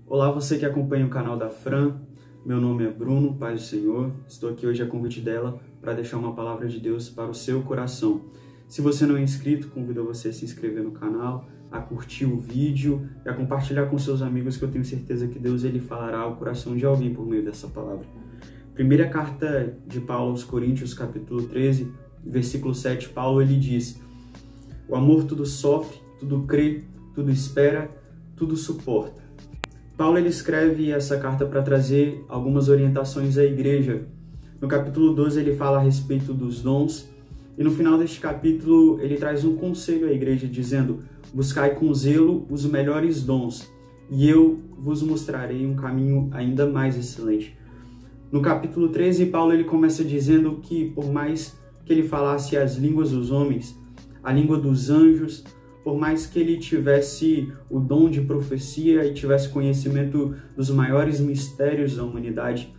Olá, você que acompanha o canal da Fran. Meu nome é Bruno, Paz do Senhor. Estou aqui hoje a convite dela para deixar uma palavra de Deus para o seu coração. Se você não é inscrito, convido você a se inscrever no canal, a curtir o vídeo e a compartilhar com seus amigos, que eu tenho certeza que Deus ele falará ao coração de alguém por meio dessa palavra. Primeira carta de Paulo aos Coríntios, capítulo 13, versículo 7, Paulo ele diz: o amor tudo sofre, tudo crê, tudo espera, tudo suporta. Paulo ele escreve essa carta para trazer algumas orientações à igreja. No capítulo 12 ele fala a respeito dos dons e no final deste capítulo ele traz um conselho à igreja dizendo: buscai com zelo os melhores dons e eu vos mostrarei um caminho ainda mais excelente. No capítulo 13 Paulo ele começa dizendo que por mais que ele falasse as línguas dos homens, a língua dos anjos, por mais que ele tivesse o dom de profecia e tivesse conhecimento dos maiores mistérios da humanidade,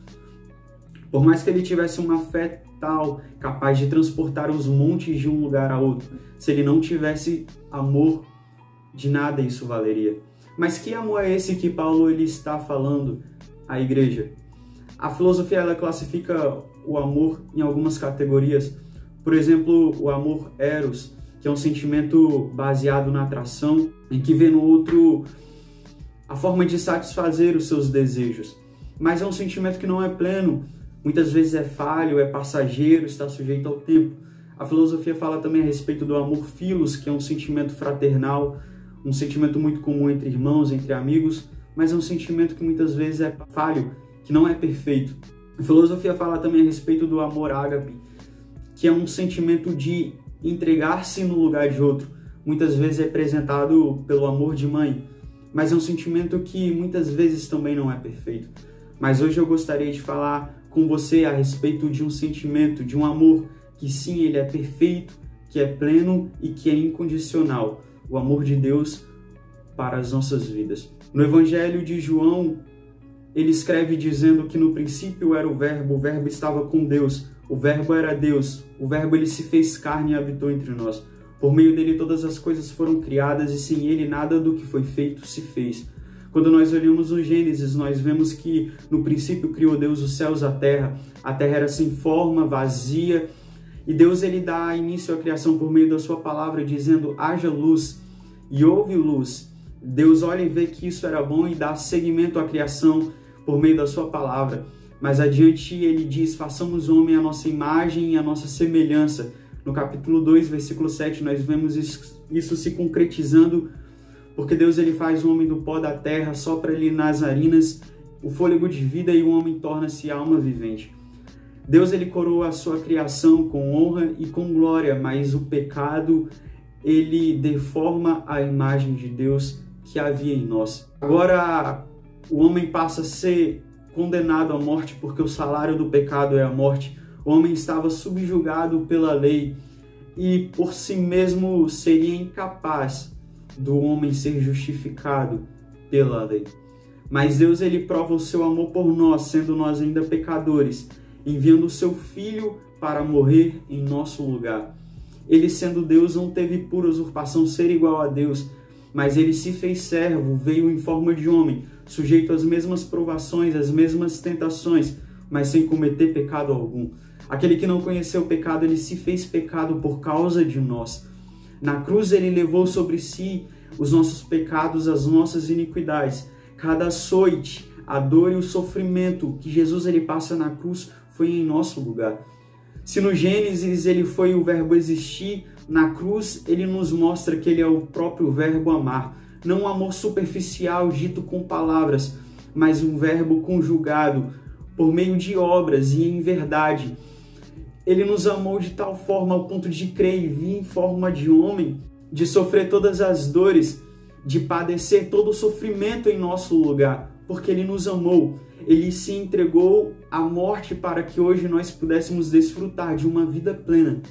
por mais que ele tivesse uma fé tal, capaz de transportar os montes de um lugar a outro, se ele não tivesse amor, de nada isso valeria. Mas que amor é esse que Paulo ele está falando à igreja? A filosofia ela classifica o amor em algumas categorias. Por exemplo, o amor eros, que é um sentimento baseado na atração, em que vê no outro a forma de satisfazer os seus desejos. Mas é um sentimento que não é pleno, muitas vezes é falho, é passageiro, está sujeito ao tempo. A filosofia fala também a respeito do amor philos, que é um sentimento fraternal, um sentimento muito comum entre irmãos, entre amigos, mas é um sentimento que muitas vezes é falho, que não é perfeito. A filosofia fala também a respeito do amor ágape, que é um sentimento de entregar-se no lugar de outro, muitas vezes é representado pelo amor de mãe, mas é um sentimento que muitas vezes também não é perfeito. Mas hoje eu gostaria de falar com você a respeito de um sentimento, de um amor que sim, ele é perfeito, que é pleno e que é incondicional, o amor de Deus para as nossas vidas. No Evangelho de João, ele escreve dizendo que no princípio era o Verbo estava com Deus, o Verbo era Deus, o Verbo ele se fez carne e habitou entre nós. Por meio dele todas as coisas foram criadas e sem ele nada do que foi feito se fez. Quando nós olhamos no Gênesis, nós vemos que no princípio criou Deus os céus e a terra era sem forma, vazia, e Deus ele dá início à criação por meio da sua palavra, dizendo: haja luz, e houve luz. Deus olha e vê que isso era bom e dá seguimento à criação por meio da sua palavra. Mas adiante ele diz: façamos homem à nossa imagem e à nossa semelhança. No capítulo 2, versículo 7, nós vemos isso se concretizando, porque Deus ele faz o homem do pó da terra, sopra-lhe nas narinas o fôlego de vida e o homem torna-se alma vivente. Deus ele coroa a sua criação com honra e com glória, mas o pecado ele deforma a imagem de Deus que havia em nós. Agora o homem passa a ser condenado à morte, porque o salário do pecado é a morte. O homem estava subjugado pela lei e por si mesmo seria incapaz do homem ser justificado pela lei. Mas Deus ele prova o seu amor por nós, sendo nós ainda pecadores, enviando o seu Filho para morrer em nosso lugar. Ele, sendo Deus, não teve por usurpação ser igual a Deus, mas ele se fez servo, veio em forma de homem, sujeito às mesmas provações, às mesmas tentações, mas sem cometer pecado algum. Aquele que não conheceu o pecado, ele se fez pecado por causa de nós. Na cruz ele levou sobre si os nossos pecados, as nossas iniquidades. Cada açoite, a dor e o sofrimento que Jesus ele passa na cruz foi em nosso lugar. Se no Gênesis ele foi o verbo existir, na cruz ele nos mostra que ele é o próprio verbo amar. Não um amor superficial dito com palavras, mas um verbo conjugado por meio de obras e em verdade. Ele nos amou de tal forma ao ponto de crer e vir em forma de homem, de sofrer todas as dores, de padecer todo o sofrimento em nosso lugar, porque ele nos amou. Ele se entregou à morte para que hoje nós pudéssemos desfrutar de uma vida plena.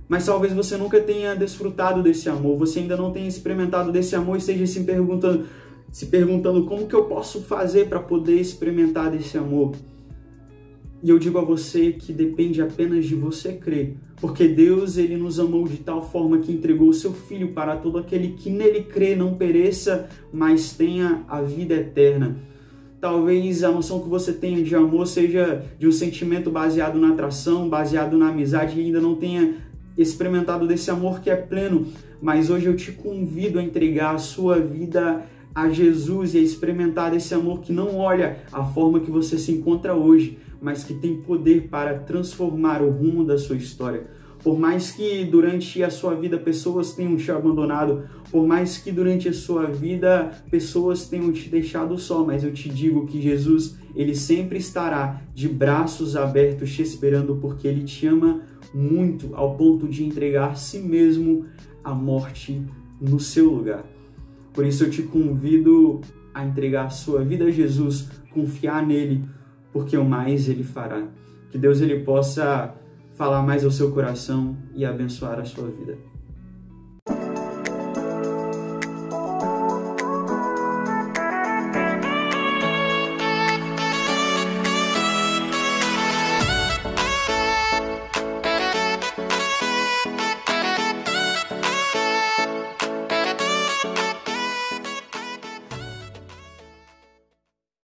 Mas talvez você nunca tenha desfrutado desse amor, você ainda não tenha experimentado desse amor e esteja se perguntando como que eu posso fazer para poder experimentar desse amor. E eu digo a você que depende apenas de você crer, porque Deus, ele nos amou de tal forma que entregou o seu Filho para todo aquele que nele crê, não pereça, mas tenha a vida eterna. Talvez a noção que você tenha de amor seja de um sentimento baseado na atração, baseado na amizade, e ainda não tenha experimentado desse amor que é pleno. Mas hoje eu te convido a entregar a sua vida a Jesus e a experimentar desse amor que não olha a forma que você se encontra hoje, mas que tem poder para transformar o rumo da sua história. Por mais que durante a sua vida pessoas tenham te abandonado, por mais que durante a sua vida pessoas tenham te deixado só, mas eu te digo que Jesus, ele sempre estará de braços abertos te esperando, porque ele te ama muito ao ponto de entregar a si mesmo à morte no seu lugar. Por isso eu te convido a entregar a sua vida a Jesus, confiar nele, porque o mais ele fará. Que Deus ele possa falar mais ao seu coração e abençoar a sua vida.